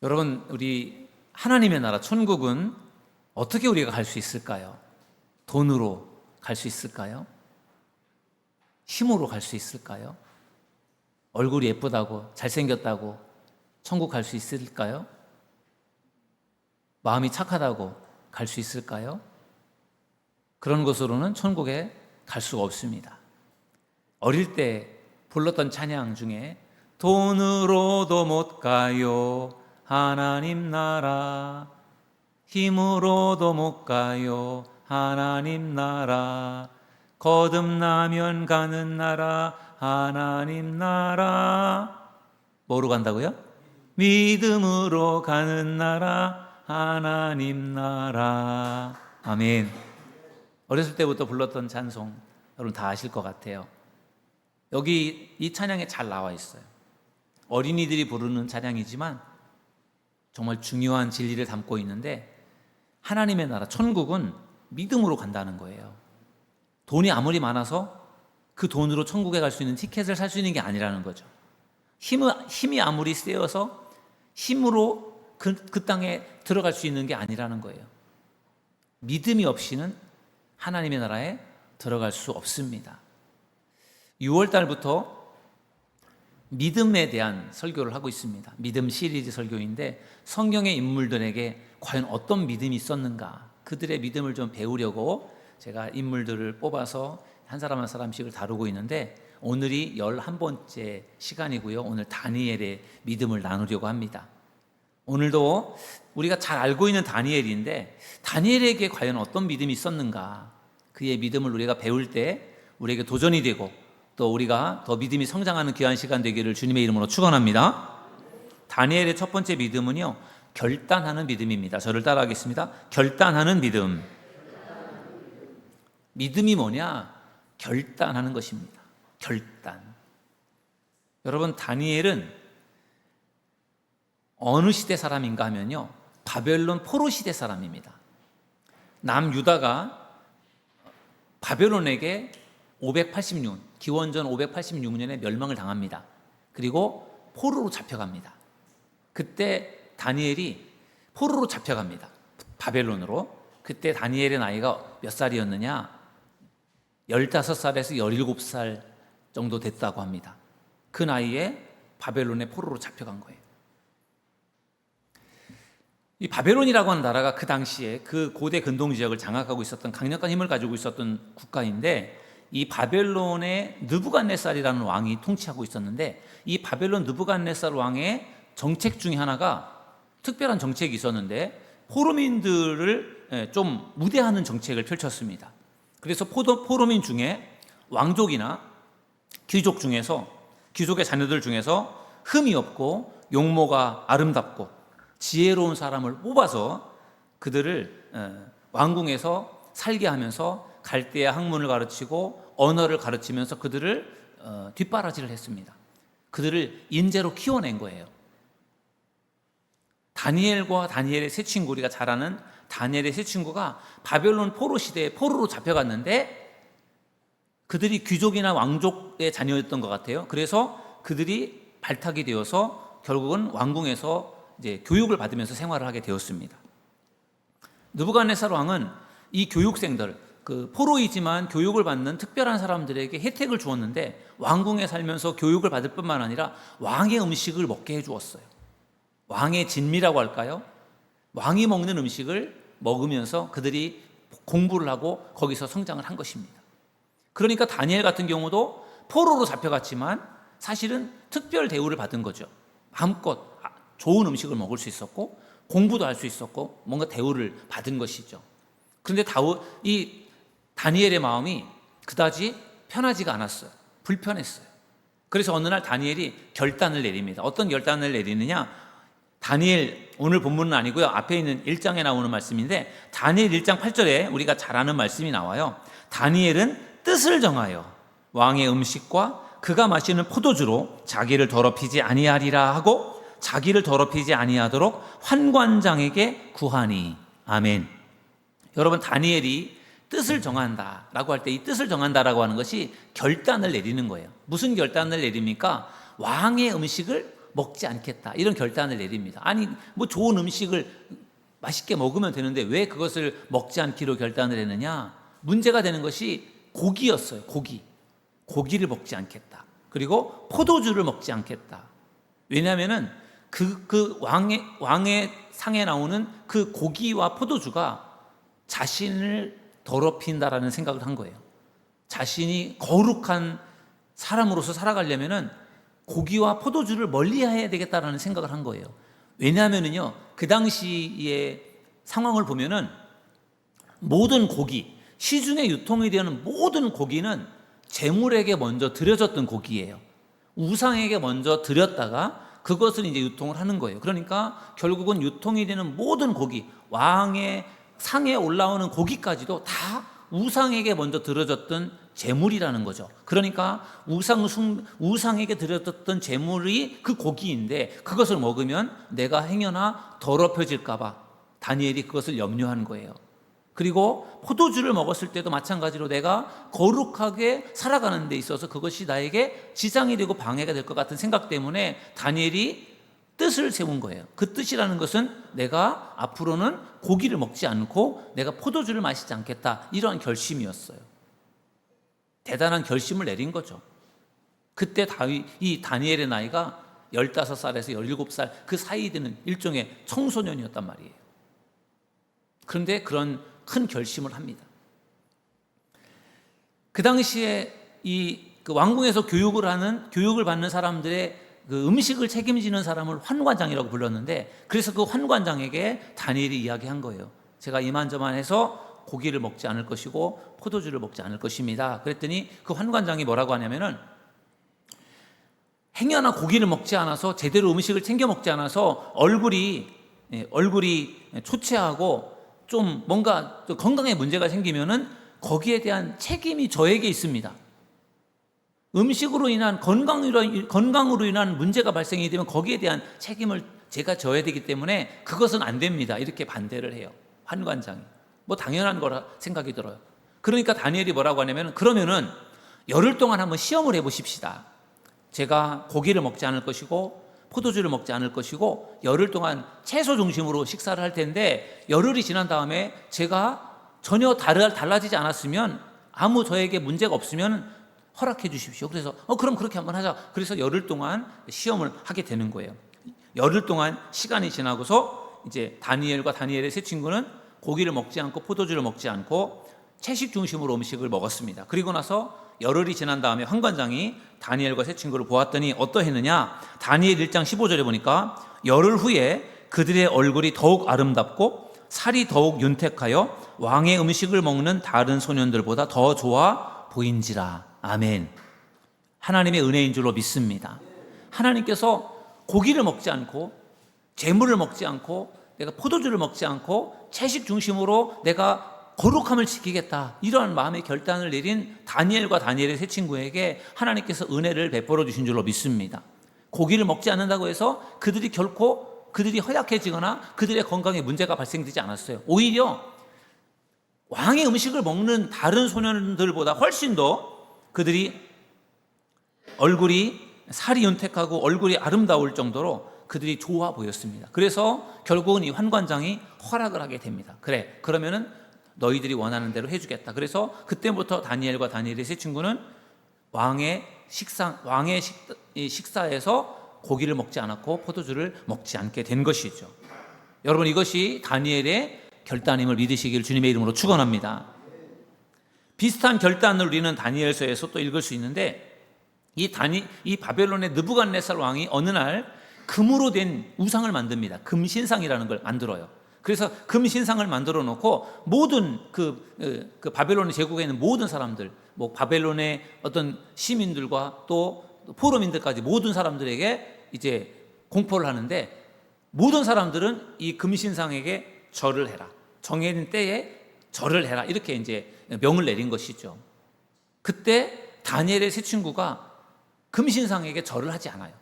여러분, 우리 하나님의 나라 천국은 어떻게 우리가 갈 수 있을까요? 돈으로 갈 수 있을까요? 힘으로 갈 수 있을까요? 얼굴이 예쁘다고, 잘생겼다고 천국 갈 수 있을까요? 마음이 착하다고 갈 수 있을까요? 그런 것으로는 천국에 갈 수가 없습니다. 어릴 때 불렀던 찬양 중에 돈으로도 못 가요 하나님 나라, 힘으로도 못 가요 하나님 나라, 거듭나면 가는 나라 하나님 나라. 뭐로 간다고요? 믿음으로 가는 나라 하나님 나라. 아멘. 어렸을 때부터 불렀던 찬송 여러분 다 아실 것 같아요. 여기 이 찬양에 잘 나와 있어요. 어린이들이 부르는 찬양이지만 정말 중요한 진리를 담고 있는데, 하나님의 나라 천국은 믿음으로 간다는 거예요. 돈이 아무리 많아서 그 돈으로 천국에 갈 수 있는 티켓을 살 수 있는 게 아니라는 거죠. 힘이 아무리 세어서 힘으로 그 땅에 들어갈 수 있는 게 아니라는 거예요. 믿음이 없이는 하나님의 나라에 들어갈 수 없습니다. 6월 달부터 믿음에 대한 설교를 하고 있습니다. 믿음 시리즈 설교인데, 성경의 인물들에게 과연 어떤 믿음이 있었는가, 그들의 믿음을 좀 배우려고 제가 인물들을 뽑아서 한 사람 한 사람씩을 다루고 있는데, 오늘이 11번째 시간이고요. 오늘 다니엘의 믿음을 나누려고 합니다. 오늘도 우리가 잘 알고 있는 다니엘인데, 다니엘에게 과연 어떤 믿음이 있었는가, 그의 믿음을 우리가 배울 때 우리에게 도전이 되고 또 우리가 더 믿음이 성장하는 귀한 시간 되기를 주님의 이름으로 축원합니다. 다니엘의 첫 번째 믿음은요, 결단하는 믿음입니다. 저를 따라하겠습니다. 결단하는 믿음. 믿음이 뭐냐? 결단하는 것입니다. 결단. 여러분, 다니엘은 어느 시대 사람인가 하면요, 바벨론 포로 시대 사람입니다. 남유다가 바벨론에게 586년, 기원전 586년에 멸망을 당합니다. 그리고 포로로 잡혀갑니다. 그때 다니엘이 포로로 잡혀갑니다. 바벨론으로. 그때 다니엘의 나이가 몇 살이었느냐? 15살에서 17살 정도 됐다고 합니다. 그 나이에 바벨론의 포로로 잡혀간 거예요. 이 바벨론이라고 하는 나라가 그 당시에 그 고대 근동 지역을 장악하고 있었던 강력한 힘을 가지고 있었던 국가인데, 이 바벨론의 느부갓네살이라는 왕이 통치하고 있었는데, 이 바벨론 느부갓네살 왕의 정책 중에 하나가, 특별한 정책이 있었는데, 포로민들을 좀 무대하는 정책을 펼쳤습니다. 그래서 포로민 중에 왕족이나 귀족 중에서, 귀족의 자녀들 중에서 흠이 없고 용모가 아름답고 지혜로운 사람을 뽑아서 그들을 왕궁에서 살게 하면서 갈대아 학문을 가르치고 언어를 가르치면서 그들을 뒷바라지를 했습니다. 그들을 인재로 키워낸 거예요. 다니엘과 다니엘의 세 친구, 우리가 잘 아는 다니엘의 세 친구가 바벨론 포로 시대에 포로로 잡혀갔는데, 그들이 귀족이나 왕족의 자녀였던 것 같아요. 그래서 그들이 발탁이 되어서 결국은 왕궁에서 이제 교육을 받으면서 생활을 하게 되었습니다. 느부갓네살 왕은 이 교육생들, 그 포로이지만 교육을 받는 특별한 사람들에게 혜택을 주었는데, 왕궁에 살면서 교육을 받을 뿐만 아니라 왕의 음식을 먹게 해주었어요. 왕의 진미라고 할까요? 왕이 먹는 음식을 먹으면서 그들이 공부를 하고 거기서 성장을 한 것입니다. 그러니까 다니엘 같은 경우도 포로로 잡혀갔지만 사실은 특별 대우를 받은 거죠. 마음껏 좋은 음식을 먹을 수 있었고 공부도 할 수 있었고 뭔가 대우를 받은 것이죠. 그런데 이 다니엘의 마음이 그다지 편하지가 않았어요. 불편했어요. 그래서 어느 날 다니엘이 결단을 내립니다. 어떤 결단을 내리느냐? 다니엘, 오늘 본문은 아니고요, 앞에 있는 1장에 나오는 말씀인데, 다니엘 1장 8절에 우리가 잘 아는 말씀이 나와요. 다니엘은 뜻을 정하여 왕의 음식과 그가 마시는 포도주로 자기를 더럽히지 아니하리라 하고, 자기를 더럽히지 아니하도록 환관장에게 구하니. 아멘. 여러분, 다니엘이 뜻을 정한다라고 할 때, 이 뜻을 정한다라고 하는 것이 결단을 내리는 거예요. 무슨 결단을 내립니까? 왕의 음식을 먹지 않겠다, 이런 결단을 내립니다. 아니, 뭐 좋은 음식을 맛있게 먹으면 되는데 왜 그것을 먹지 않기로 결단을 했느냐? 문제가 되는 것이 고기였어요. 고기를 먹지 않겠다. 그리고 포도주를 먹지 않겠다. 왜냐하면은 그 왕의 상에 나오는 그 고기와 포도주가 자신을 더럽힌다라는 생각을 한 거예요. 자신이 거룩한 사람으로서 살아가려면은 고기와 포도주를 멀리해야 되겠다라는 생각을 한 거예요. 왜냐하면은요, 그 당시의 상황을 보면은 모든 고기, 시중에 유통이 되는 모든 고기는 재물에게 먼저 드려졌던 고기예요. 우상에게 먼저 드렸다가 그것을 이제 유통을 하는 거예요. 그러니까 결국은 유통이 되는 모든 고기, 왕의 상에 올라오는 고기까지도 다 우상에게 먼저 드려졌던 재물이라는 거죠. 그러니까 우상에게 드려졌던 재물이 그 고기인데 그것을 먹으면 내가 행여나 더럽혀질까 봐 다니엘이 그것을 염려한 거예요. 그리고 포도주를 먹었을 때도 마찬가지로 내가 거룩하게 살아가는 데 있어서 그것이 나에게 지장이 되고 방해가 될 것 같은 생각 때문에 다니엘이 뜻을 세운 거예요. 그 뜻이라는 것은 내가 앞으로는 고기를 먹지 않고 내가 포도주를 마시지 않겠다, 이러한 결심이었어요. 대단한 결심을 내린 거죠. 그때 이 다니엘의 나이가 15살에서 17살 그 사이 되는 일종의 청소년이었단 말이에요. 그런데 그런 큰 결심을 합니다. 그 당시에 그 왕궁에서 교육을 받는 사람들의 그 음식을 책임지는 사람을 환관장이라고 불렀는데, 그래서 그 환관장에게 다니엘이 이야기한 거예요. 제가 이만저만 해서 고기를 먹지 않을 것이고 포도주를 먹지 않을 것입니다. 그랬더니 그 환관장이 뭐라고 하냐면은, 행여나 고기를 먹지 않아서, 제대로 음식을 챙겨 먹지 않아서 얼굴이 초췌하고 좀 뭔가 건강에 문제가 생기면은 거기에 대한 책임이 저에게 있습니다. 음식으로 인한 건강으로 인한 문제가 발생이 되면 거기에 대한 책임을 제가 져야 되기 때문에 그것은 안 됩니다. 이렇게 반대를 해요. 환관장이. 뭐 당연한 거라 생각이 들어요. 그러니까 다니엘이 뭐라고 하냐면, 그러면은 열흘 동안 한번 시험을 해보십시다. 제가 고기를 먹지 않을 것이고 포도주를 먹지 않을 것이고 열흘 동안 채소 중심으로 식사를 할 텐데, 열흘이 지난 다음에 제가 전혀 달라지지 않았으면, 아무 저에게 문제가 없으면 허락해 주십시오. 그래서 그럼 그렇게 한번 하자. 그래서 열흘 동안 시험을 하게 되는 거예요. 열흘 동안 시간이 지나고서 이제 다니엘과 다니엘의 세 친구는 고기를 먹지 않고 포도주를 먹지 않고 채식 중심으로 음식을 먹었습니다. 그리고 나서 열흘이 지난 다음에 환관장이 다니엘과 세 친구를 보았더니 어떠했느냐? 다니엘 1장 15절에 보니까 열흘 후에 그들의 얼굴이 더욱 아름답고 살이 더욱 윤택하여 왕의 음식을 먹는 다른 소년들보다 더 좋아 보인지라. 아멘. 하나님의 은혜인 줄로 믿습니다. 하나님께서 고기를 먹지 않고 재물을 먹지 않고 내가 포도주를 먹지 않고 채식 중심으로 내가 거룩함을 지키겠다, 이러한 마음의 결단을 내린 다니엘과 다니엘의 세 친구에게 하나님께서 은혜를 베풀어 주신 줄로 믿습니다. 고기를 먹지 않는다고 해서 그들이 허약해지거나 그들의 건강에 문제가 발생되지 않았어요. 오히려 왕의 음식을 먹는 다른 소년들보다 훨씬 더 그들이 살이 윤택하고 얼굴이 아름다울 정도로 그들이 좋아 보였습니다. 그래서 결국은 이 환관장이 허락을 하게 됩니다. 그래, 그러면은 너희들이 원하는 대로 해주겠다. 그래서 그때부터 다니엘과 다니엘의 세 친구는 왕의 식사에서 고기를 먹지 않았고 포도주를 먹지 않게 된 것이죠. 여러분, 이것이 다니엘의 결단임을 믿으시길 주님의 이름으로 축원합니다. 비슷한 결단을 우리는 다니엘서에서 또 읽을 수 있는데, 이 바벨론의 느부갓네살 왕이 어느 날 금으로 된 우상을 만듭니다. 금신상이라는 걸 만들어요. 그래서 금신상을 만들어 놓고 모든 그 바벨론 제국에 있는 모든 사람들, 뭐 바벨론의 어떤 시민들과 또 포로민들까지 모든 사람들에게 이제 공포를 하는데, 모든 사람들은 이 금신상에게 절을 해라, 정해진 때에 절을 해라, 이렇게 이제 명을 내린 것이죠. 그때 다니엘의 세 친구가 금신상에게 절을 하지 않아요.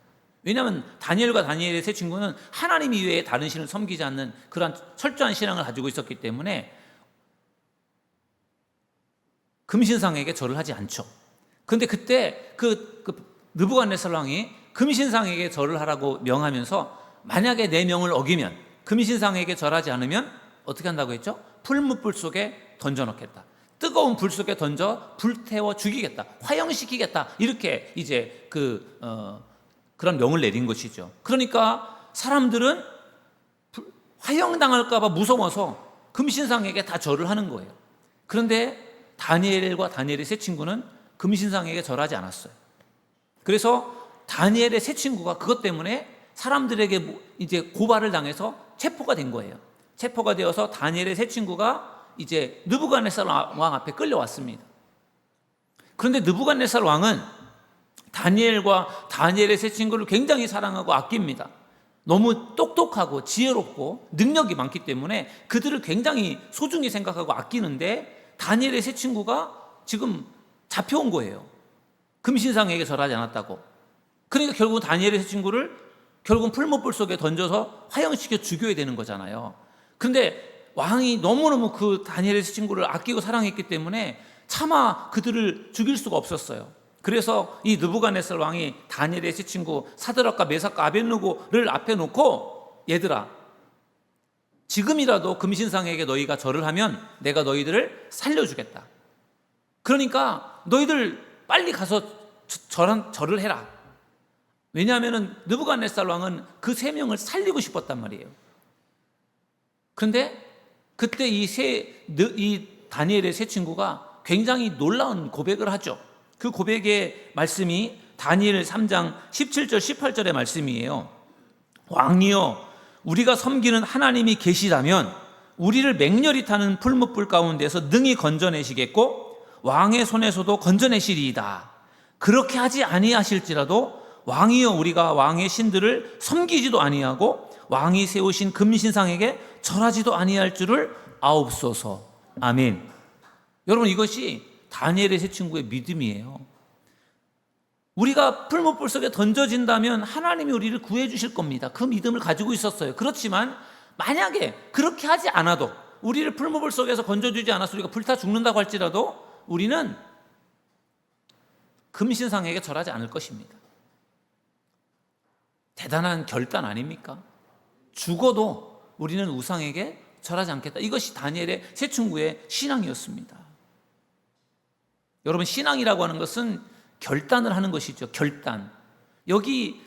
왜냐하면 다니엘과 다니엘의 세 친구는 하나님 이외에 다른 신을 섬기지 않는 그러한 철저한 신앙을 가지고 있었기 때문에 금신상에게 절을 하지 않죠. 그런데 그때 그 느부갓네살 왕이 금신상에게 절을 하라고 명하면서 만약에 내 명을 어기면, 금신상에게 절하지 않으면 어떻게 한다고 했죠? 풀무불 속에 던져넣겠다. 뜨거운 불 속에 던져 불태워 죽이겠다. 화형시키겠다. 이렇게 이제 그런 명을 내린 것이죠. 그러니까 사람들은 화형당할까 봐 무서워서 금신상에게 다 절을 하는 거예요. 그런데 다니엘과 다니엘의 세 친구는 금신상에게 절하지 않았어요. 그래서 다니엘의 세 친구가 그것 때문에 사람들에게 이제 고발을 당해서 체포가 된 거예요. 체포가 되어서 다니엘의 세 친구가 이제 느부갓네살 왕 앞에 끌려왔습니다. 그런데 느부갓네살 왕은 다니엘과 다니엘의 세 친구를 굉장히 사랑하고 아낍니다. 너무 똑똑하고 지혜롭고 능력이 많기 때문에 그들을 굉장히 소중히 생각하고 아끼는데, 다니엘의 세 친구가 지금 잡혀온 거예요. 금신상에게 절하지 않았다고. 그러니까 결국 다니엘의 세 친구를 결국은 풀무불 속에 던져서 화형시켜 죽여야 되는 거잖아요. 그런데 왕이 너무너무 그 다니엘의 세 친구를 아끼고 사랑했기 때문에 차마 그들을 죽일 수가 없었어요. 그래서 이 느부갓네살 왕이 다니엘의 세 친구 사드락과 메삭과 아벳느고를 앞에 놓고, 얘들아, 지금이라도 금신상에게 너희가 절을 하면 내가 너희들을 살려주겠다. 그러니까 너희들 빨리 가서 절을 해라. 왜냐하면 느부갓네살 왕은 그 세 명을 살리고 싶었단 말이에요. 그런데 그때 이 다니엘의 세 친구가 굉장히 놀라운 고백을 하죠. 그 고백의 말씀이 다니엘 3장 17절 18절의 말씀이에요. 왕이여, 우리가 섬기는 하나님이 계시다면 우리를 맹렬히 타는 풀무불 가운데서 능히 건져내시겠고 왕의 손에서도 건져내시리이다. 그렇게 하지 아니하실지라도 왕이여, 우리가 왕의 신들을 섬기지도 아니하고 왕이 세우신 금신상에게 절하지도 아니할 줄을 아옵소서. 아멘. 여러분, 이것이 다니엘의 세 친구의 믿음이에요. 우리가 풀무불 속에 던져진다면 하나님이 우리를 구해 주실 겁니다. 그 믿음을 가지고 있었어요. 그렇지만 만약에 그렇게 하지 않아도, 우리를 풀무불 속에서 건져주지 않아서 우리가 불타 죽는다고 할지라도 우리는 금신상에게 절하지 않을 것입니다. 대단한 결단 아닙니까? 죽어도 우리는 우상에게 절하지 않겠다. 이것이 다니엘의 세 친구의 신앙이었습니다. 여러분, 신앙이라고 하는 것은 결단을 하는 것이죠. 결단. 여기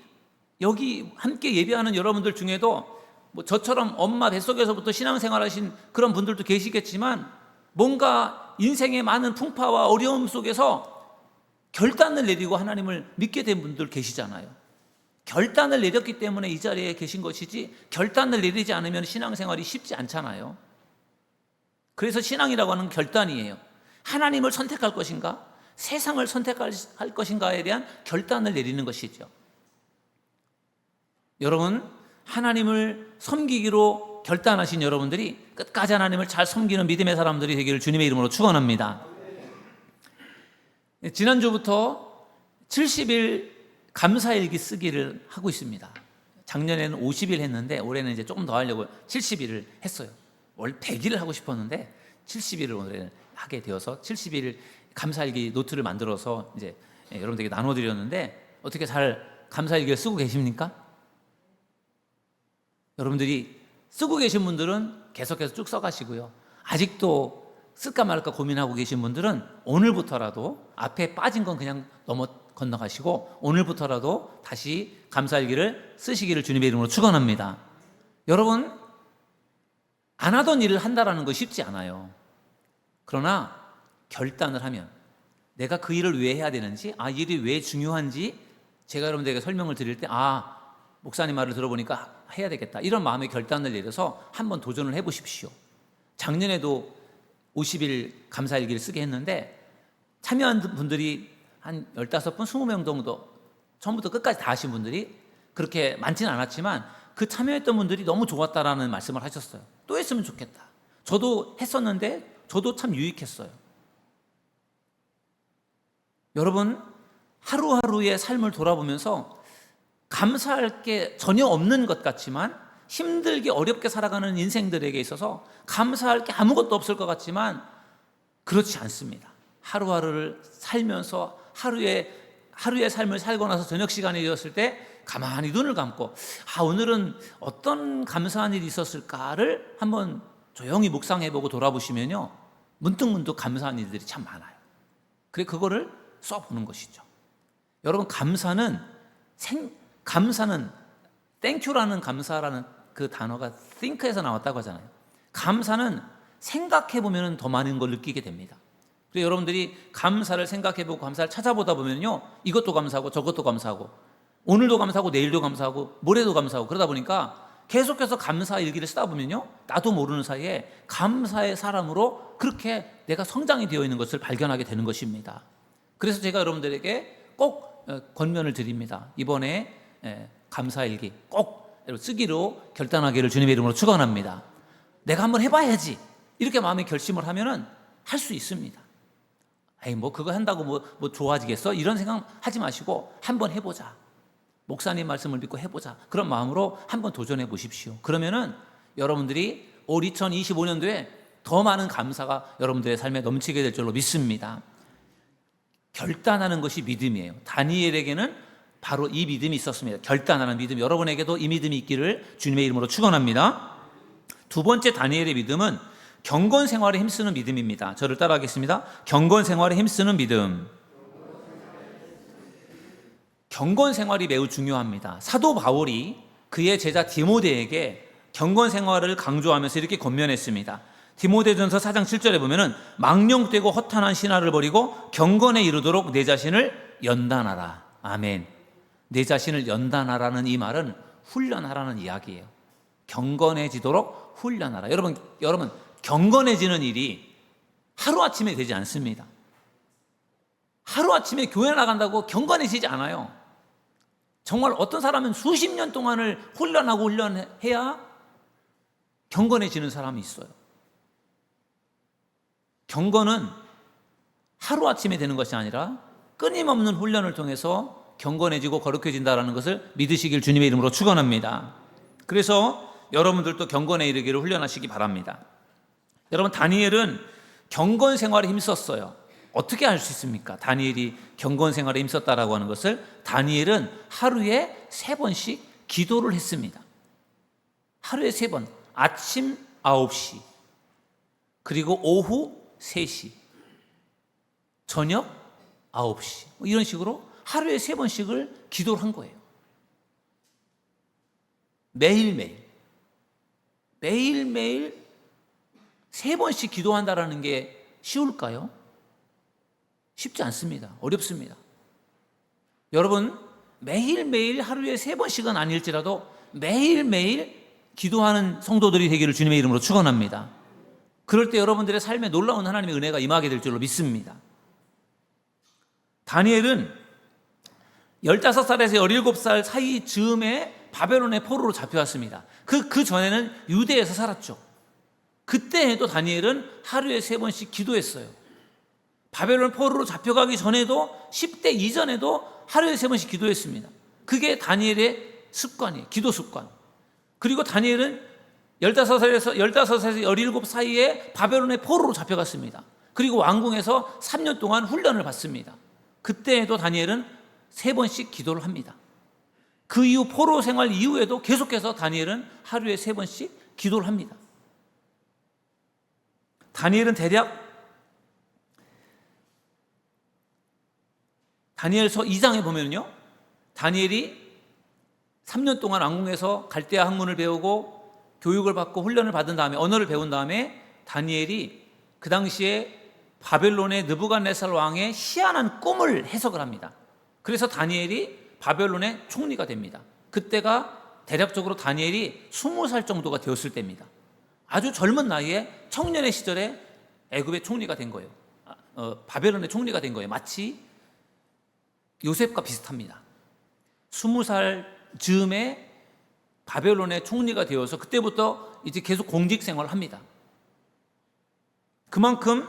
함께 예배하는 여러분들 중에도 뭐 저처럼 엄마 뱃속에서부터 신앙생활하신 그런 분들도 계시겠지만, 뭔가 인생의 많은 풍파와 어려움 속에서 결단을 내리고 하나님을 믿게 된 분들 계시잖아요. 결단을 내렸기 때문에 이 자리에 계신 것이지, 결단을 내리지 않으면 신앙생활이 쉽지 않잖아요. 그래서 신앙이라고 하는 결단이에요. 하나님을 선택할 것인가, 세상을 선택할 것인가에 대한 결단을 내리는 것이죠. 여러분, 하나님을 섬기기로 결단하신 여러분들이 끝까지 하나님을 잘 섬기는 믿음의 사람들이 되기를 주님의 이름으로 축원합니다. 지난주부터 70일 감사일기 쓰기를 하고 있습니다. 작년에는 50일 했는데 올해는 이제 조금 더 하려고 70일을 했어요. 원래 100일을 하고 싶었는데 70일을 올해는 하게 되어서 70일 감사일기 노트를 만들어서 이제 여러분들에게 나눠드렸는데, 어떻게 잘 감사일기를 쓰고 계십니까? 여러분들이 쓰고 계신 분들은 계속해서 쭉 써가시고요. 아직도 쓸까 말까 고민하고 계신 분들은 오늘부터라도, 앞에 빠진 건 그냥 건너가시고 오늘부터라도 다시 감사일기를 쓰시기를 주님의 이름으로 축원합니다. 여러분, 안 하던 일을 한다라는 거 쉽지 않아요. 그러나 결단을 하면, 내가 그 일을 왜 해야 되는지, 이 일이 왜 중요한지 제가 여러분들에게 설명을 드릴 때, 목사님 말을 들어보니까 해야 되겠다, 이런 마음의 결단을 내려서 한번 도전을 해보십시오. 작년에도 50일 감사일기를 쓰게 했는데 참여한 분들이 한 15분, 20명 정도, 처음부터 끝까지 다 하신 분들이 그렇게 많지는 않았지만 그 참여했던 분들이 너무 좋았다라는 말씀을 하셨어요. 또 했으면 좋겠다. 저도 했었는데 저도 참 유익했어요. 여러분, 하루하루의 삶을 돌아보면서 감사할 게 전혀 없는 것 같지만, 힘들게 어렵게 살아가는 인생들에게 있어서 감사할 게 아무것도 없을 것 같지만 그렇지 않습니다. 하루하루를 살면서 하루의 삶을 살고 나서 저녁 시간이 되었을 때 가만히 눈을 감고 오늘은 어떤 감사한 일이 있었을까를 한번 조용히 묵상해보고 돌아보시면요, 문득문득 감사한 일들이 참 많아요. 그래 그거를 써보는 것이죠. 여러분, 감사는 땡큐라는 감사라는 그 단어가 think에서 나왔다고 하잖아요. 감사는 생각해보면 더 많은 걸 느끼게 됩니다. 그래서 여러분들이 감사를 생각해보고 감사를 찾아보다 보면요, 이것도 감사하고 저것도 감사하고 오늘도 감사하고 내일도 감사하고 모레도 감사하고 그러다 보니까 계속해서 감사 일기를 쓰다 보면요, 나도 모르는 사이에 감사의 사람으로 그렇게 내가 성장이 되어 있는 것을 발견하게 되는 것입니다. 그래서 제가 여러분들에게 꼭 권면을 드립니다. 이번에 감사 일기 꼭 쓰기로 결단하기를 주님의 이름으로 축원합니다. 내가 한번 해봐야지 이렇게 마음의 결심을 하면은 할 수 있습니다. 뭐 그거 한다고 뭐 좋아지겠어? 이런 생각 하지 마시고 한번 해보자. 목사님 말씀을 믿고 해보자. 그런 마음으로 한번 도전해 보십시오. 그러면은 여러분들이 올 2025년도에 더 많은 감사가 여러분들의 삶에 넘치게 될 줄로 믿습니다. 결단하는 것이 믿음이에요. 다니엘에게는 바로 이 믿음이 있었습니다. 결단하는 믿음. 여러분에게도 이 믿음이 있기를 주님의 이름으로 축원합니다. 두 번째 다니엘의 믿음은 경건 생활에 힘쓰는 믿음입니다. 저를 따라하겠습니다. 경건 생활에 힘쓰는 믿음. 경건 생활이 매우 중요합니다. 사도 바울이 그의 제자 디모데에게 경건 생활을 강조하면서 이렇게 권면했습니다. 디모데전서 4장 7절에 보면은 망령되고 허탄한 신화를 버리고 경건에 이르도록 내 자신을 연단하라. 아멘. 내 자신을 연단하라는 이 말은 훈련하라는 이야기예요. 경건해지도록 훈련하라. 여러분 경건해지는 일이 하루아침에 되지 않습니다. 하루아침에 교회 나간다고 경건해지지 않아요. 정말 어떤 사람은 수십 년 동안을 훈련해야 경건해지는 사람이 있어요. 경건은 하루아침에 되는 것이 아니라 끊임없는 훈련을 통해서 경건해지고 거룩해진다는 것을 믿으시길 주님의 이름으로 축원합니다. 그래서 여러분들도 경건에 이르기를 훈련하시기 바랍니다. 여러분, 다니엘은 경건 생활에 힘썼어요. 어떻게 할 수 있습니까? 다니엘이 경건 생활에 힘썼다라고 하는 것을 다니엘은 하루에 3번씩 기도를 했습니다. 하루에 3번, 아침 9시, 그리고 오후 3시, 저녁 9시, 이런 식으로 하루에 3번씩을 기도를 한 거예요. 매일매일 3번씩 기도한다라는 게 쉬울까요? 쉽지 않습니다. 어렵습니다. 여러분, 매일매일 하루에 3번씩은 아닐지라도 매일매일 기도하는 성도들이 되기를 주님의 이름으로 축원합니다. 그럴 때 여러분들의 삶에 놀라운 하나님의 은혜가 임하게 될 줄로 믿습니다. 다니엘은 15살에서 17살 사이 즈음에 바벨론의 포로로 잡혀왔습니다. 그 전에는 유대에서 살았죠. 그때에도 다니엘은 하루에 3번씩 기도했어요. 바벨론 포로로 잡혀가기 전에도 10대 이전에도 하루에 3번씩 기도했습니다. 그게 다니엘의 습관이에요. 기도 습관. 그리고 다니엘은 15살에서 17 사이에 바벨론의 포로로 잡혀갔습니다. 그리고 왕궁에서 3년 동안 훈련을 받습니다. 그때에도 다니엘은 3번씩 기도를 합니다. 그 이후 포로 생활 이후에도 계속해서 다니엘은 하루에 3번씩 기도를 합니다. 다니엘은 대략 다니엘서 2장에 보면요, 다니엘이 3년 동안 왕궁에서 갈대아 학문을 배우고 교육을 받고 훈련을 받은 다음에 언어를 배운 다음에 다니엘이 그 당시에 바벨론의 느부갓네살 왕의 희한한 꿈을 해석을 합니다. 그래서 다니엘이 바벨론의 총리가 됩니다. 그때가 대략적으로 다니엘이 20살 정도가 되었을 때입니다. 아주 젊은 나이에 청년의 시절에 애굽의 총리가 된 거예요. 바벨론의 총리가 된 거예요. 마치 요셉과 비슷합니다. 20살 즈음에 바벨론의 총리가 되어서 그때부터 이제 계속 공직 생활을 합니다. 그만큼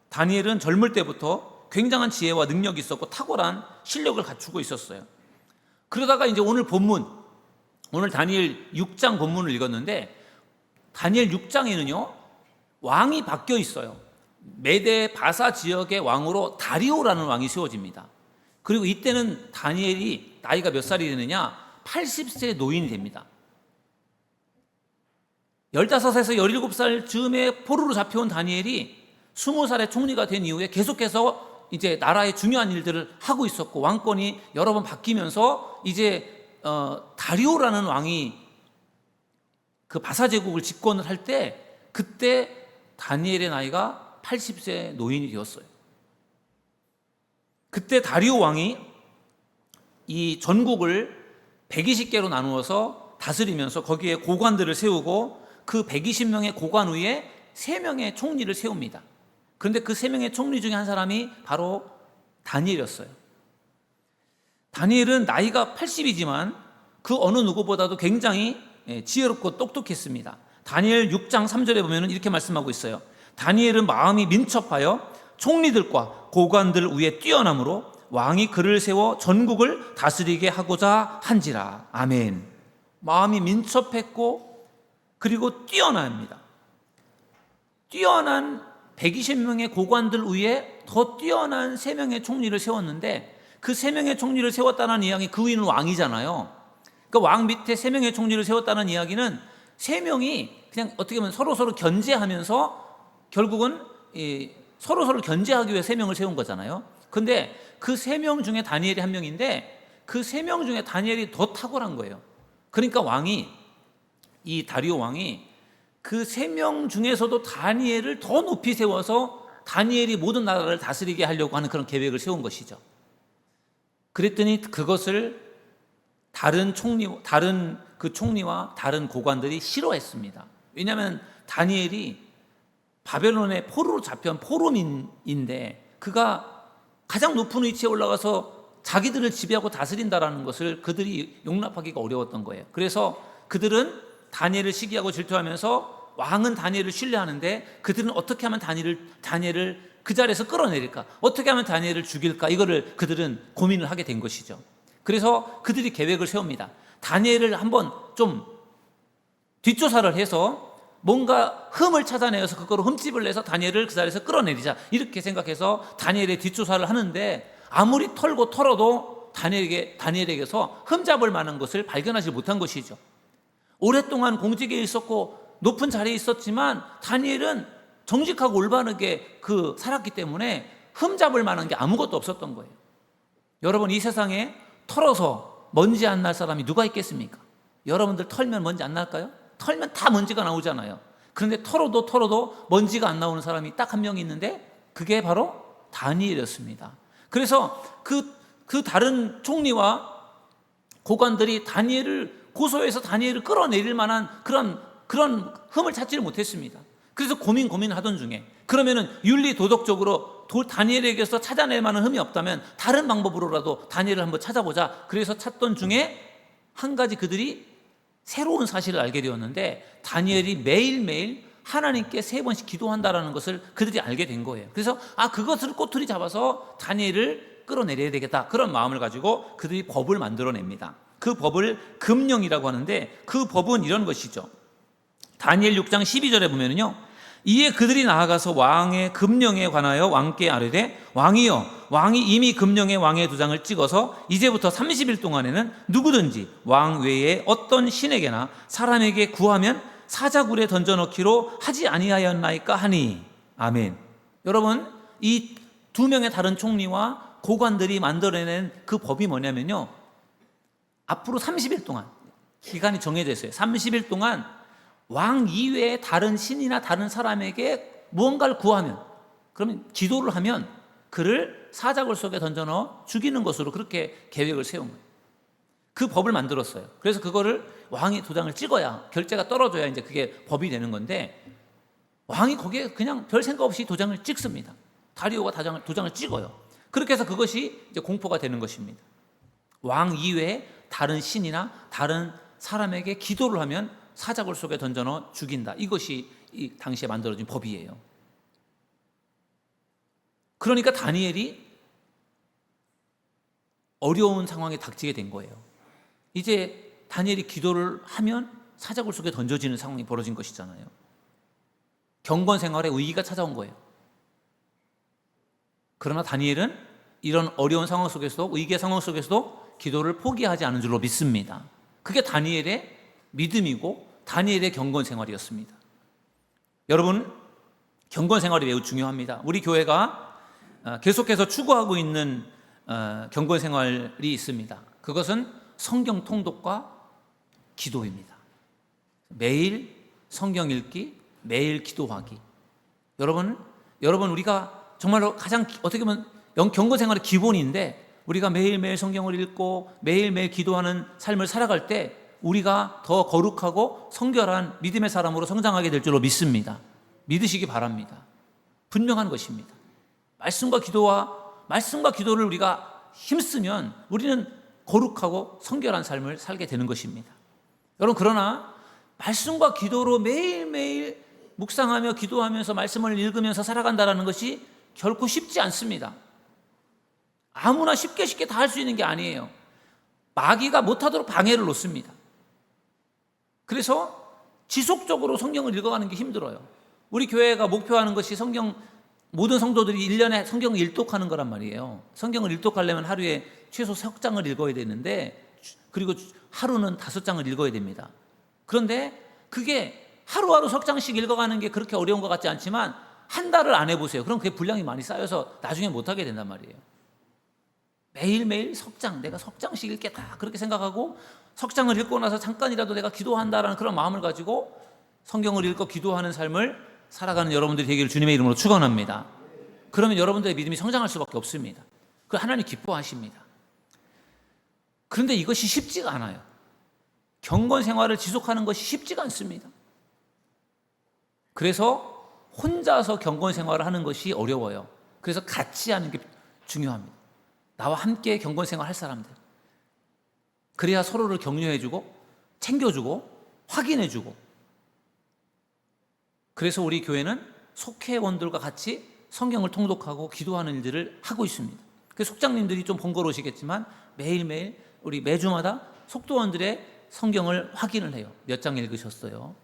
다니엘은 젊을 때부터 굉장한 지혜와 능력이 있었고 탁월한 실력을 갖추고 있었어요. 그러다가 이제 오늘 다니엘 6장 본문을 읽었는데, 다니엘 6장에는요 왕이 바뀌어 있어요. 메데 바사 지역의 왕으로 다리오라는 왕이 세워집니다. 그리고 이때는 다니엘이 나이가 몇 살이 되느냐? 80세 노인이 됩니다. 15에서 17살 즈음에 포로로 잡혀온 다니엘이 20살에 총리가 된 이후에 계속해서 이제 나라의 중요한 일들을 하고 있었고, 왕권이 여러 번 바뀌면서 이제 다리오라는 왕이 그 바사 제국을 집권을 할 때, 그때 다니엘의 나이가 80세 노인이 되었어요. 그때 다리오 왕이 이 전국을 120개로 나누어서 다스리면서 거기에 고관들을 세우고, 그 120명의 고관 위에 3명의 총리를 세웁니다. 그런데 그 3명의 총리 중에 한 사람이 바로 다니엘이었어요. 다니엘은 나이가 80이지만 그 어느 누구보다도 굉장히 지혜롭고 똑똑했습니다. 다니엘 6장 3절에 보면 이렇게 말씀하고 있어요. 다니엘은 마음이 민첩하여 총리들과 고관들 위에 뛰어남으로 왕이 그를 세워 전국을 다스리게 하고자 한지라. 아멘. 마음이 민첩했고 그리고 뛰어납니다. 뛰어난 120명의 고관들 위에 더 뛰어난 3명의 총리를 세웠는데, 그 3명의 총리를 세웠다는 이야기, 그 위는 왕이잖아요. 그러니까 왕 밑에 3명의 총리를 세웠다는 이야기는 3명이 그냥 어떻게 보면 서로 견제하면서 결국은 서로 견제하기 위해 3명을 세운 거잖아요. 근데 그 3명 중에 다니엘이 한 명인데, 그 3명 중에 다니엘이 더 탁월한 거예요. 그러니까 이 다리오 왕이 그 3명 중에서도 다니엘을 더 높이 세워서 다니엘이 모든 나라를 다스리게 하려고 하는 그런 계획을 세운 것이죠. 그랬더니 그것을 다른 그 총리와 다른 고관들이 싫어했습니다. 왜냐하면 다니엘이 바벨론의 포로로 잡혀온 포로민인데, 그가 가장 높은 위치에 올라가서 자기들을 지배하고 다스린다라는 것을 그들이 용납하기가 어려웠던 거예요. 그래서 그들은 다니엘을 시기하고 질투하면서 왕은 다니엘을 신뢰하는데, 그들은 어떻게 하면 다니엘을 그 자리에서 끌어내릴까, 어떻게 하면 다니엘을 죽일까, 이거를 그들은 고민을 하게 된 것이죠. 그래서 그들이 계획을 세웁니다. 다니엘을 한번 좀 뒷조사를 해서 뭔가 흠을 찾아내서 그거로 흠집을 내서 다니엘을 그 자리에서 끌어내리자, 이렇게 생각해서 다니엘의 뒷조사를 하는데, 아무리 털고 털어도 다니엘에게서 흠잡을 만한 것을 발견하지 못한 것이죠. 오랫동안 공직에 있었고 높은 자리에 있었지만 다니엘은 정직하고 올바르게 살았기 때문에 흠잡을 만한 게 아무것도 없었던 거예요. 여러분, 이 세상에 털어서 먼지 안 날 사람이 누가 있겠습니까? 여러분들 털면 먼지 안 날까요? 털면 다 먼지가 나오잖아요. 그런데 털어도 먼지가 안 나오는 사람이 딱 한 명 있는데, 그게 바로 다니엘이었습니다. 그래서 그 다른 총리와 고관들이 다니엘을 고소해서 다니엘을 끌어내릴 만한 그런 흠을 찾지를 못했습니다. 그래서 고민하던 중에, 그러면은 윤리 도덕적으로 다니엘에게서 찾아낼 만한 흠이 없다면 다른 방법으로라도 다니엘을 한번 찾아보자. 그래서 찾던 중에 한 가지 그들이 새로운 사실을 알게 되었는데, 다니엘이 매일매일 하나님께 3번씩 기도한다라는 것을 그들이 알게 된 거예요. 그래서 그것을 꼬투리 잡아서 다니엘을 끌어내려야 되겠다, 그런 마음을 가지고 그들이 법을 만들어냅니다. 그 법을 금령이라고 하는데, 그 법은 이런 것이죠. 다니엘 6장 12절에 보면요, 이에 그들이 나아가서 왕의 금령에 관하여 왕께 아뢰되, 왕이여, 왕이 이미 금령의 왕의 도장을 찍어서 이제부터 30일 동안에는 누구든지 왕 외에 어떤 신에게나 사람에게 구하면 사자굴에 던져넣기로 하지 아니하였나이까 하니. 아멘. 여러분, 이 2명의 다른 총리와 고관들이 만들어낸 그 법이 뭐냐면요, 앞으로 30일 동안 기간이 정해져 있어요. 30일 동안 왕 이외에 다른 신이나 다른 사람에게 무언가를 구하면, 그러면 기도를 하면 그를 사자굴 속에 던져넣어 죽이는 것으로 그렇게 계획을 세운 거예요. 그 법을 만들었어요. 그래서 그거를 왕이 도장을 찍어야, 결제가 떨어져야 이제 그게 법이 되는 건데, 왕이 거기에 그냥 별 생각 없이 도장을 찍습니다. 다리오가 도장을 찍어요. 그렇게 해서 그것이 이제 공포가 되는 것입니다. 왕 이외에 다른 신이나 다른 사람에게 기도를 하면 사자굴 속에 던져넣어 죽인다. 이것이 이 당시에 만들어진 법이에요. 그러니까 다니엘이 어려운 상황에 닥치게 된 거예요. 이제 다니엘이 기도를 하면 사자굴 속에 던져지는 상황이 벌어진 것이잖아요. 경건 생활에 위기가 찾아온 거예요. 그러나 다니엘은 이런 어려운 상황 속에서도, 위기의 상황 속에서도 기도를 포기하지 않은 줄로 믿습니다. 그게 다니엘의 믿음이고 다니엘의 경건 생활이었습니다. 여러분, 경건 생활이 매우 중요합니다. 우리 교회가 계속해서 추구하고 있는 경건 생활이 있습니다. 그것은 성경 통독과 기도입니다. 매일 성경 읽기, 매일 기도하기. 여러분 우리가 정말로 가장 어떻게 보면 경건 생활의 기본인데, 우리가 매일매일 성경을 읽고 매일매일 기도하는 삶을 살아갈 때 우리가 더 거룩하고 성결한 믿음의 사람으로 성장하게 될 줄로 믿습니다. 믿으시기 바랍니다. 분명한 것입니다. 말씀과 기도를 우리가 힘쓰면 우리는 거룩하고 성결한 삶을 살게 되는 것입니다. 여러분, 그러나 말씀과 기도로 매일매일 묵상하며 기도하면서 말씀을 읽으면서 살아간다는 것이 결코 쉽지 않습니다. 아무나 쉽게 다 할 수 있는 게 아니에요. 마귀가 못하도록 방해를 놓습니다. 그래서 지속적으로 성경을 읽어가는 게 힘들어요. 우리 교회가 목표하는 것이 모든 성도들이 1년에 성경을 일독하는 거란 말이에요. 성경을 일독하려면 하루에 최소 3장을 읽어야 되는데, 그리고 하루는 5장을 읽어야 됩니다. 그런데 그게 하루하루 3장씩 읽어가는 게 그렇게 어려운 것 같지 않지만 한 달을 안 해보세요. 그럼 그게 분량이 많이 쌓여서 나중에 못하게 된단 말이에요. 매일매일 내가 3장씩 읽겠다 그렇게 생각하고, 3장을 읽고 나서 잠깐이라도 내가 기도한다라는 그런 마음을 가지고 성경을 읽고 기도하는 삶을 살아가는 여러분들이 되기를 주님의 이름으로 축원합니다. 그러면 여러분들의 믿음이 성장할 수밖에 없습니다. 그 하나님 기뻐하십니다. 그런데 이것이 쉽지가 않아요. 경건 생활을 지속하는 것이 쉽지가 않습니다. 그래서 혼자서 경건 생활을 하는 것이 어려워요. 그래서 같이 하는 게 중요합니다. 나와 함께 경건 생활 할 사람들. 그래야 서로를 격려해주고 챙겨주고 확인해주고. 그래서 우리 교회는 속회원들과 같이 성경을 통독하고 기도하는 일들을 하고 있습니다. 그 속장님들이 좀 번거로우시겠지만 매일매일 우리 매주마다 속도원들의 성경을 확인을 해요. 몇 장 읽으셨어요?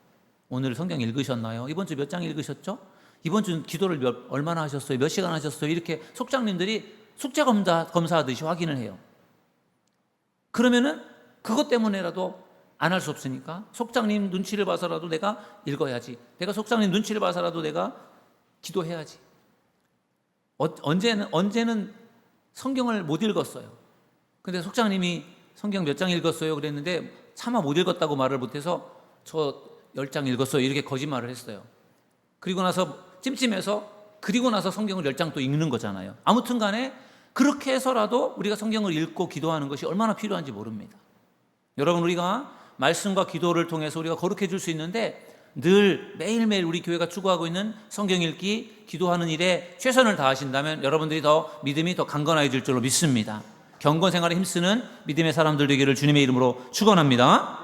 오늘 성경 읽으셨나요? 이번 주 몇 장 읽으셨죠? 이번 주 기도를 얼마나 하셨어요? 몇 시간 하셨어요? 이렇게 속장님들이 숙제 검사하듯이 확인을 해요. 그러면은 그것 때문에라도 안 할 수 없으니까 속장님 눈치를 봐서라도 내가 읽어야지. 내가 속장님 눈치를 봐서라도 내가 기도해야지. 언제는 성경을 못 읽었어요. 근데 속장님이 성경 몇 장 읽었어요? 그랬는데 차마 못 읽었다고 말을 못해서 저 10장 읽었어요. 이렇게 거짓말을 했어요. 그리고 나서 찜찜해서 그리고 나서 성경을 10장 또 읽는 거잖아요. 아무튼 간에 그렇게 해서라도 우리가 성경을 읽고 기도하는 것이 얼마나 필요한지 모릅니다. 여러분, 우리가 말씀과 기도를 통해서 우리가 거룩해질 수 있는데, 늘 매일매일 우리 교회가 추구하고 있는 성경 읽기, 기도하는 일에 최선을 다하신다면 여러분들이 더 믿음이 더 강건해질 줄로 믿습니다. 경건 생활에 힘쓰는 믿음의 사람들 되기를 주님의 이름으로 축원합니다.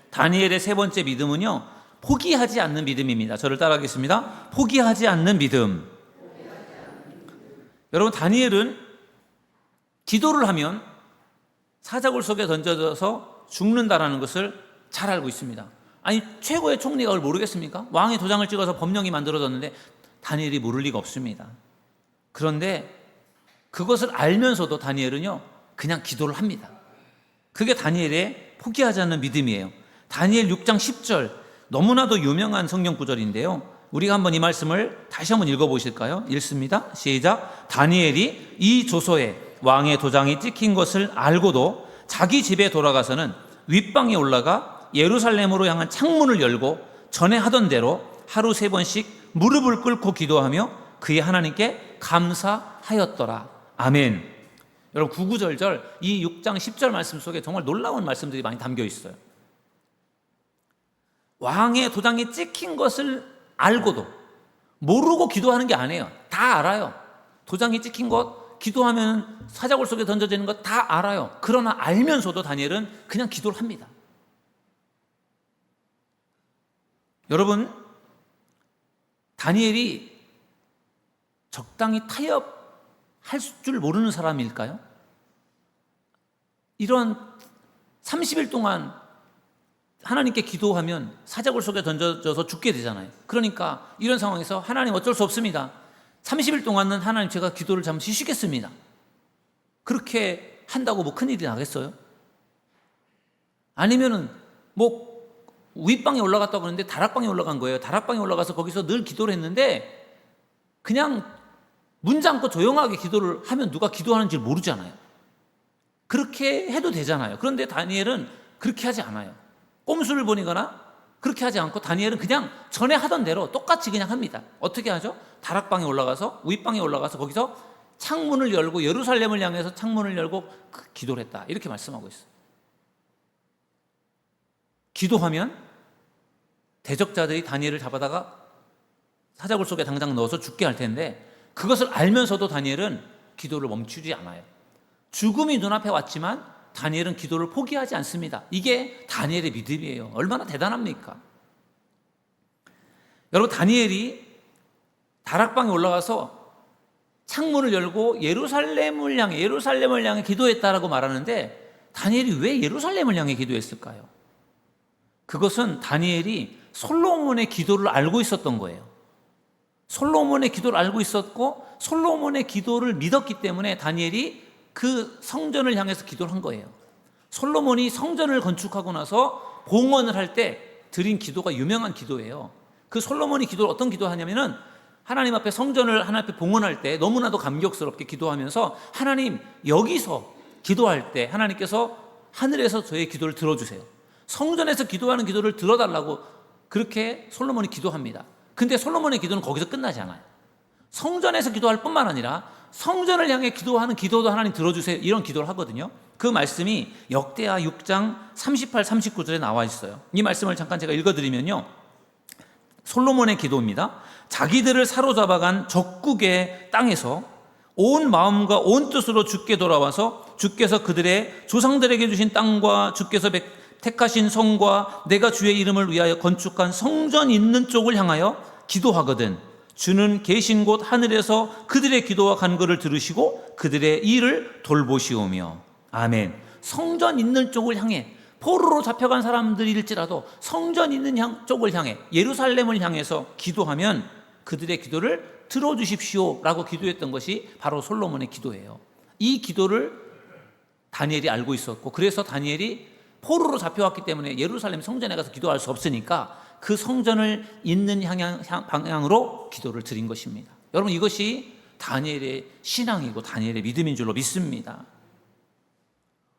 다니엘의 세 번째 믿음은요, 포기하지 않는 믿음입니다. 저를 따라하겠습니다. 포기하지 않는 믿음. 여러분, 다니엘은 기도를 하면 사자굴 속에 던져져서 죽는다라는 것을 잘 알고 있습니다. 아니, 최고의 총리가 그걸 모르겠습니까? 왕의 도장을 찍어서 법령이 만들어졌는데 다니엘이 모를 리가 없습니다. 그런데 그것을 알면서도 다니엘은요, 그냥 기도를 합니다. 그게 다니엘의 포기하지 않는 믿음이에요. 다니엘 6장 10절, 너무나도 유명한 성경 구절인데요. 우리가 한번 이 말씀을 다시 한번 읽어보실까요? 읽습니다. 시작. 다니엘이 이 조서에 왕의 도장이 찍힌 것을 알고도 자기 집에 돌아가서는 윗방에 올라가 예루살렘으로 향한 창문을 열고 전에 하던 대로 하루 3번씩 무릎을 꿇고 기도하며 그의 하나님께 감사하였더라. 아멘. 여러분, 구구절절 이 6장 10절 말씀 속에 정말 놀라운 말씀들이 많이 담겨 있어요. 왕의 도장이 찍힌 것을 알고도, 모르고 기도하는 게 아니에요. 다 알아요. 도장이 찍힌 것, 기도하면 사자굴 속에 던져지는 것 다 알아요. 그러나 알면서도 다니엘은 그냥 기도를 합니다. 여러분, 다니엘이 적당히 타협할 줄 모르는 사람일까요? 이런 30일 동안 하나님께 기도하면 사자굴 속에 던져져서 죽게 되잖아요. 그러니까 이런 상황에서 하나님 어쩔 수 없습니다. 30일 동안은 하나님 제가 기도를 잠시 쉬겠습니다. 그렇게 한다고 뭐 큰일이 나겠어요? 아니면은 뭐 윗방에 올라갔다고 그러는데 다락방에 올라간 거예요. 다락방에 올라가서 거기서 늘 기도를 했는데 그냥 문 잠고 조용하게 기도를 하면 누가 기도하는지 모르잖아요. 그렇게 해도 되잖아요. 그런데 다니엘은 그렇게 하지 않아요. 꼼수를 부리거나 그렇게 하지 않고 다니엘은 그냥 전에 하던 대로 똑같이 그냥 합니다. 어떻게 하죠? 다락방에 올라가서 윗방에 올라가서 거기서 창문을 열고 예루살렘을 향해서 창문을 열고 기도를 했다. 이렇게 말씀하고 있어요. 기도하면 대적자들이 다니엘을 잡아다가 사자굴 속에 당장 넣어서 죽게 할 텐데 그것을 알면서도 다니엘은 기도를 멈추지 않아요. 죽음이 눈앞에 왔지만 다니엘은 기도를 포기하지 않습니다. 이게 다니엘의 믿음이에요. 얼마나 대단합니까? 여러분, 다니엘이 다락방에 올라가서 창문을 열고 예루살렘을 향해 기도했다라고 말하는데 다니엘이 왜 예루살렘을 향해 기도했을까요? 그것은 다니엘이 솔로몬의 기도를 알고 있었던 거예요. 솔로몬의 기도를 알고 있었고 솔로몬의 기도를 믿었기 때문에 다니엘이 그 성전을 향해서 기도를 한 거예요. 솔로몬이 성전을 건축하고 나서 봉헌을 할 때 드린 기도가 유명한 기도예요. 그 솔로몬이 기도를 어떤 기도를 하냐면은 하나님 앞에 성전을 하나님 앞에 봉헌할 때 너무나도 감격스럽게 기도하면서 하나님, 여기서 기도할 때 하나님께서 하늘에서 저의 기도를 들어주세요. 성전에서 기도하는 기도를 들어달라고 그렇게 솔로몬이 기도합니다. 근데 솔로몬의 기도는 거기서 끝나지 않아요. 성전에서 기도할 뿐만 아니라 성전을 향해 기도하는 기도도 하나님 들어주세요, 이런 기도를 하거든요. 그 말씀이 역대하 6장 38, 39절에 나와 있어요. 이 말씀을 잠깐 제가 읽어드리면요, 솔로몬의 기도입니다. 자기들을 사로잡아간 적국의 땅에서 온 마음과 온 뜻으로 주께 돌아와서 주께서 그들의 조상들에게 주신 땅과 주께서 택하신 성과 내가 주의 이름을 위하여 건축한 성전 있는 쪽을 향하여 기도하거든 주는 계신 곳 하늘에서 그들의 기도와 간구를 들으시고 그들의 일을 돌보시오며. 아멘. 성전 있는 쪽을 향해, 포로로 잡혀간 사람들일지라도 성전 있는 쪽을 향해, 예루살렘을 향해서 기도하면 그들의 기도를 들어주십시오 라고 기도했던 것이 바로 솔로몬의 기도예요. 이 기도를 다니엘이 알고 있었고, 그래서 다니엘이 포로로 잡혀왔기 때문에 예루살렘 성전에 가서 기도할 수 없으니까 그 성전을 있는 방향으로 기도를 드린 것입니다. 여러분, 이것이 다니엘의 신앙이고 다니엘의 믿음인 줄로 믿습니다.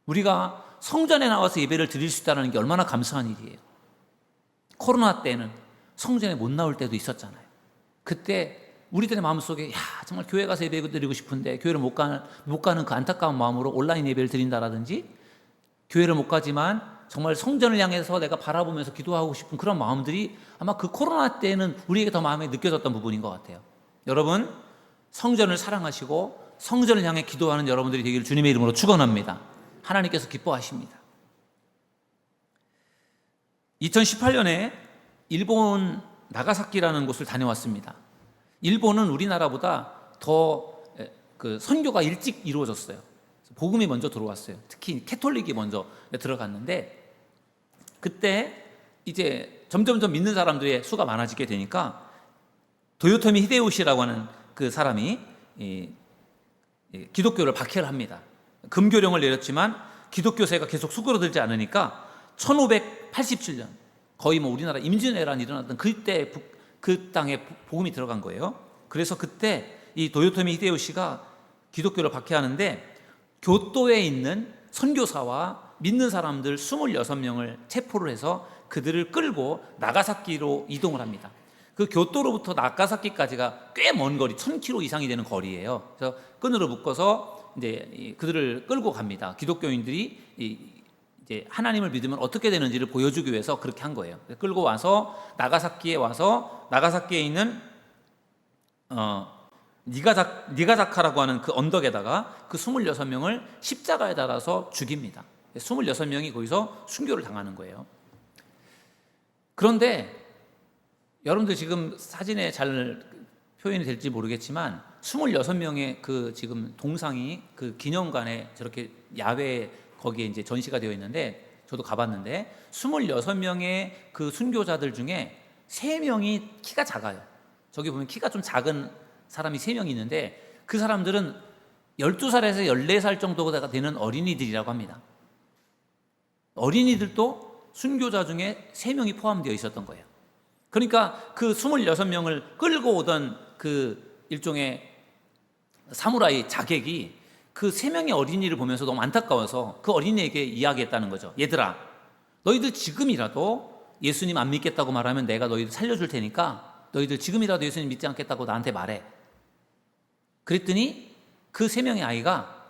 우리가 성전에 나와서 예배를 드릴 수 있다는 게 얼마나 감사한 일이에요. 코로나 때는 성전에 못 나올 때도 있었잖아요. 그때 우리들의 마음속에 정말 교회 가서 예배 드리고 싶은데 교회를 못 가는 그 안타까운 마음으로 온라인 예배를 드린다라든지, 교회를 못 가지만 정말 성전을 향해서 내가 바라보면서 기도하고 싶은 그런 마음들이 아마 그 코로나 때는 우리에게 더 마음에 느껴졌던 부분인 것 같아요. 여러분, 성전을 사랑하시고 성전을 향해 기도하는 여러분들이 되기를 주님의 이름으로 축원합니다. 하나님께서 기뻐하십니다. 2018년에 일본 나가사키라는 곳을 다녀왔습니다. 일본은 우리나라보다 더 선교가 일찍 이루어졌어요. 복음이 먼저 들어왔어요. 특히 캐톨릭이 먼저 들어갔는데, 그때 이제 점점점 믿는 사람들의 수가 많아지게 되니까 도요토미 히데요시라고 하는 그 사람이 기독교를 박해를 합니다. 금교령을 내렸지만 기독교세가 계속 수그러들지 않으니까 1587년, 거의 뭐 우리나라 임진왜란이 일어났던 그때 그 땅에 복음이 들어간 거예요. 그래서 그때 이 도요토미 히데요시가 기독교를 박해하는데 교토에 있는 선교사와 믿는 사람들 26명을 체포를 해서 그들을 끌고 나가사키로 이동을 합니다. 그 교토로부터 나가사키까지가 꽤 먼 거리, 1000km 이상이 되는 거리예요. 그래서 끈으로 묶어서 이제 그들을 끌고 갑니다. 기독교인들이 이제 하나님을 믿으면 어떻게 되는지를 보여주기 위해서 그렇게 한 거예요. 끌고 와서 나가사키에 있는 니가자카라고 하는 그 언덕에다가 그 26명을 십자가에 달아서 죽입니다. 26명이 거기서 순교를 당하는 거예요. 그런데 여러분들 지금 사진에 잘 표현이 될지 모르겠지만 26명의 그 지금 동상이 그 기념관에 저렇게 야외에 거기에 이제 전시가 되어 있는데, 저도 가봤는데 26명의 그 순교자들 중에 3명이 키가 작아요. 저기 보면 키가 좀 작은 사람이 3명이 있는데 그 사람들은 12살에서 14살 정도가 되는 어린이들이라고 합니다. 어린이들도 순교자 중에 3명이 포함되어 있었던 거예요. 그러니까 그 26명을 끌고 오던 그 일종의 사무라이 자객이 그 3명의 어린이를 보면서 너무 안타까워서 그 어린이에게 이야기했다는 거죠. 얘들아, 너희들 지금이라도 예수님 안 믿겠다고 말하면 내가 너희들 살려줄 테니까 너희들 지금이라도 예수님 믿지 않겠다고 나한테 말해. 그랬더니 그 3명의 아이가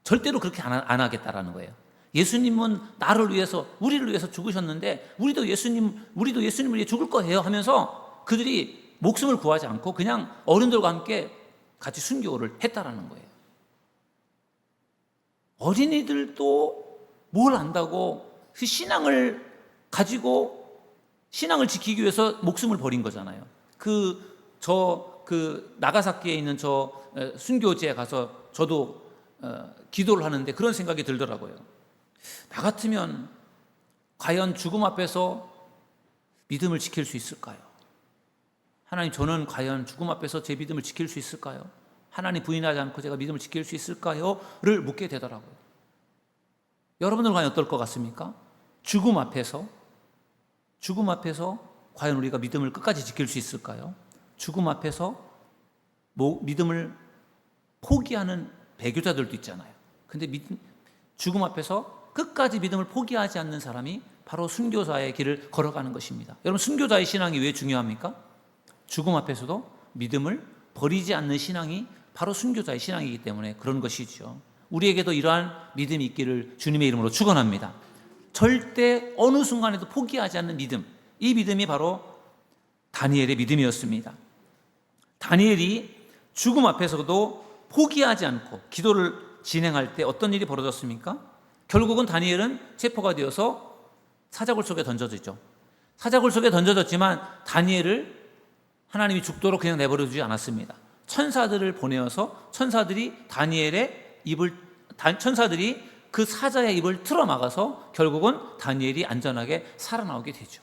절대로 그렇게 안 하겠다라는 거예요. 예수님은 나를 위해서, 우리를 위해서 죽으셨는데 우리도 예수님을 위해 죽을 거예요 하면서 그들이 목숨을 구하지 않고 그냥 어른들과 함께 같이 순교를 했다라는 거예요. 어린이들도 뭘 안다고 그 신앙을 가지고 신앙을 지키기 위해서 목숨을 버린 거잖아요. 나가사키에 있는 순교지에 가서 저도 기도를 하는데 그런 생각이 들더라고요. 나 같으면 과연 죽음 앞에서 믿음을 지킬 수 있을까요? 하나님, 저는 과연 죽음 앞에서 제 믿음을 지킬 수 있을까요? 하나님 부인하지 않고 제가 믿음을 지킬 수 있을까요? 를 묻게 되더라고요. 여러분들은 과연 어떨 것 같습니까? 죽음 앞에서 과연 우리가 믿음을 끝까지 지킬 수 있을까요? 죽음 앞에서 믿음을 포기하는 배교자들도 있잖아요. 근데 죽음 앞에서 끝까지 믿음을 포기하지 않는 사람이 바로 순교자의 길을 걸어가는 것입니다. 여러분, 순교자의 신앙이 왜 중요합니까? 죽음 앞에서도 믿음을 버리지 않는 신앙이 바로 순교자의 신앙이기 때문에 그런 것이죠. 우리에게도 이러한 믿음이 있기를 주님의 이름으로 축원합니다. 절대 어느 순간에도 포기하지 않는 믿음, 이 믿음이 바로 다니엘의 믿음이었습니다. 다니엘이 죽음 앞에서도 포기하지 않고 기도를 진행할 때 어떤 일이 벌어졌습니까? 결국은 다니엘은 체포가 되어서 사자굴 속에 던져졌죠. 사자굴 속에 던져졌지만 다니엘을 하나님이 죽도록 그냥 내버려두지 않았습니다. 천사들을 보내어서 천사들이 그 사자의 입을 틀어 막아서 결국은 다니엘이 안전하게 살아나오게 되죠.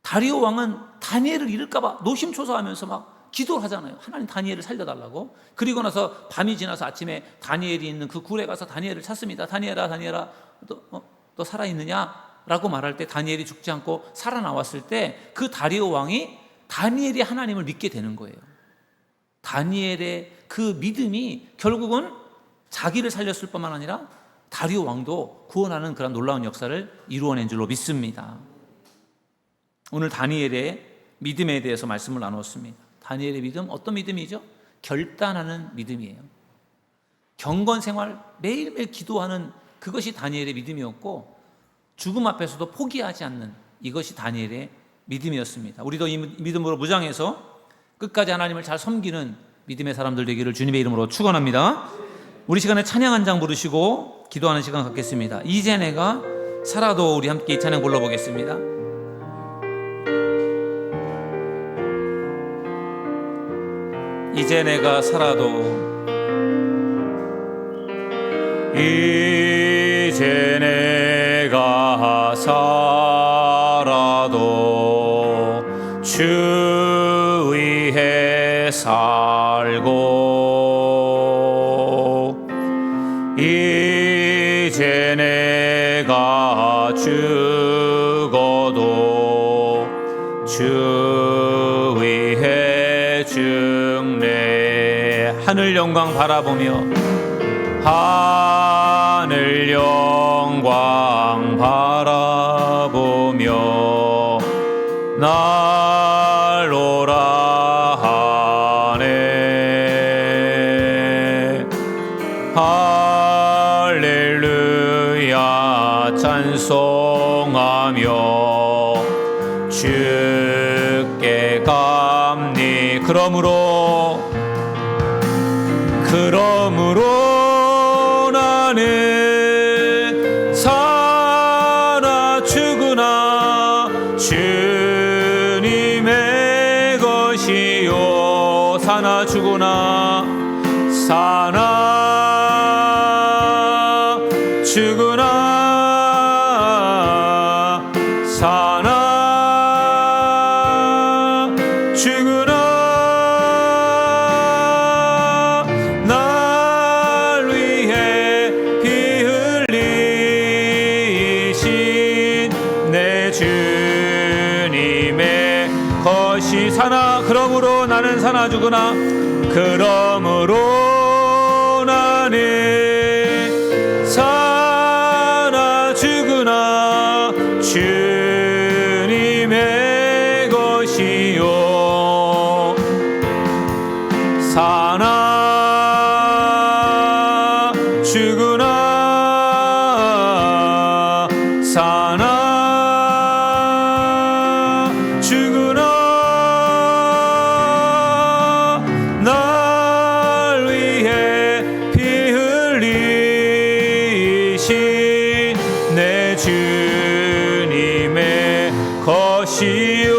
다리오 왕은 다니엘을 잃을까 봐 노심초사하면서 막 기도를 하잖아요. 하나님, 다니엘을 살려달라고. 그리고 나서 밤이 지나서 아침에 다니엘이 있는 그 굴에 가서 다니엘을 찾습니다. 다니엘아, 너 살아있느냐? 라고 말할 때 다니엘이 죽지 않고 살아나왔을 때 그 다리오 왕이 다니엘이 하나님을 믿게 되는 거예요. 다니엘의 그 믿음이 결국은 자기를 살렸을 뿐만 아니라 다리오 왕도 구원하는 그런 놀라운 역사를 이루어낸 줄로 믿습니다. 오늘 다니엘의 믿음에 대해서 말씀을 나누었습니다. 다니엘의 믿음, 어떤 믿음이죠? 결단하는 믿음이에요. 경건 생활, 매일매일 기도하는 그것이 다니엘의 믿음이었고, 죽음 앞에서도 포기하지 않는 이것이 다니엘의 믿음이었습니다. 우리도 이 믿음으로 무장해서 끝까지 하나님을 잘 섬기는 믿음의 사람들 되기를 주님의 이름으로 축원합니다. 우리 시간에 찬양 한 장 부르시고 기도하는 시간 갖겠습니다. 이제 내가 살아도, 우리 함께 이 찬양 불러보겠습니다. 이제 내가 살아도, 이제 내가 살아도 주 위에 살고, 이제 내가 죽어도 주 위에 죽네. 하늘 영광 바라보며, 하늘 영광 바라보며 날 오라 하네. 할렐루야 찬송하며 주께 감니. 그러므로 나는 사나 죽으나 주님의 것이요. 사나 죽으나, 사나 죽으나, 사나 죽으나, 것이 사나 그러므로 나는 사나 죽으나 그러므로 나는 사나 죽으나 주님의 것이요 사나 죽으나 사나 죽으나 날 위해 피 흘리신 내 주님의 것이요.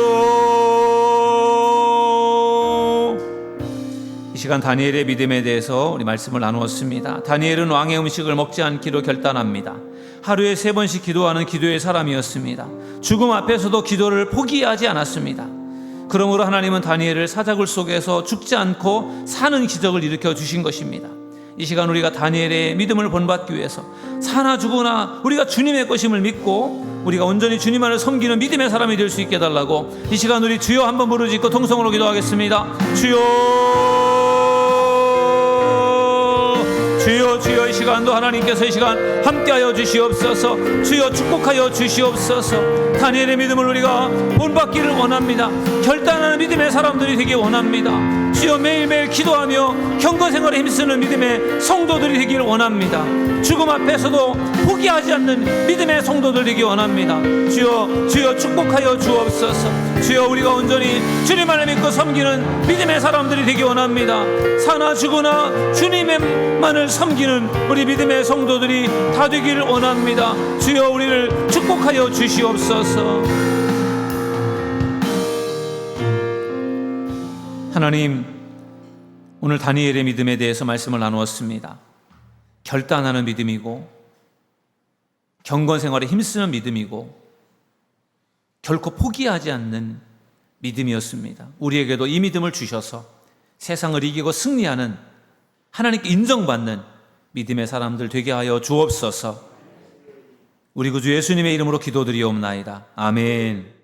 이 시간 다니엘의 믿음에 대해서 우리 말씀을 나누었습니다. 다니엘은 왕의 음식을 먹지 않기로 결단합니다. 하루에 3번씩 기도하는 기도의 사람이었습니다. 죽음 앞에서도 기도를 포기하지 않았습니다. 그러므로 하나님은 다니엘을 사자굴 속에서 죽지 않고 사는 기적을 일으켜 주신 것입니다. 이 시간 우리가 다니엘의 믿음을 본받기 위해서 사나 죽으나 우리가 주님의 것임을 믿고 우리가 온전히 주님만을 섬기는 믿음의 사람이 될 수 있게 해달라고 이 시간 우리 주여 한번 부르짖고 통성으로 기도하겠습니다. 주여 주여 주여 이 시간도 하나님께서 이 시간 함께하여 주시옵소서. 주여 축복하여 주시옵소서. 다니엘의 믿음을 우리가 본받기를 원합니다. 결단하는 믿음의 사람들이 되기 원합니다. 주여 매일매일 기도하며 경건생활에 힘쓰는 믿음의 성도들이 되기를 원합니다. 죽음 앞에서도 포기하지 않는 믿음의 성도들 되기 원합니다. 주여 주여 축복하여 주옵소서. 주여 우리가 온전히 주님만을 믿고 섬기는 믿음의 사람들이 되기 원합니다. 사나 죽으나 주님만을 섬기는 우리 믿음의 성도들이 다 되기를 원합니다. 주여 우리를 축복하여 주시옵소서. 하나님, 오늘 다니엘의 믿음에 대해서 말씀을 나누었습니다. 결단하는 믿음이고 경건생활에 힘쓰는 믿음이고 결코 포기하지 않는 믿음이었습니다. 우리에게도 이 믿음을 주셔서 세상을 이기고 승리하는 하나님께 인정받는 믿음의 사람들 되게 하여 주옵소서. 우리 구주 예수님의 이름으로 기도드리옵나이다. 아멘.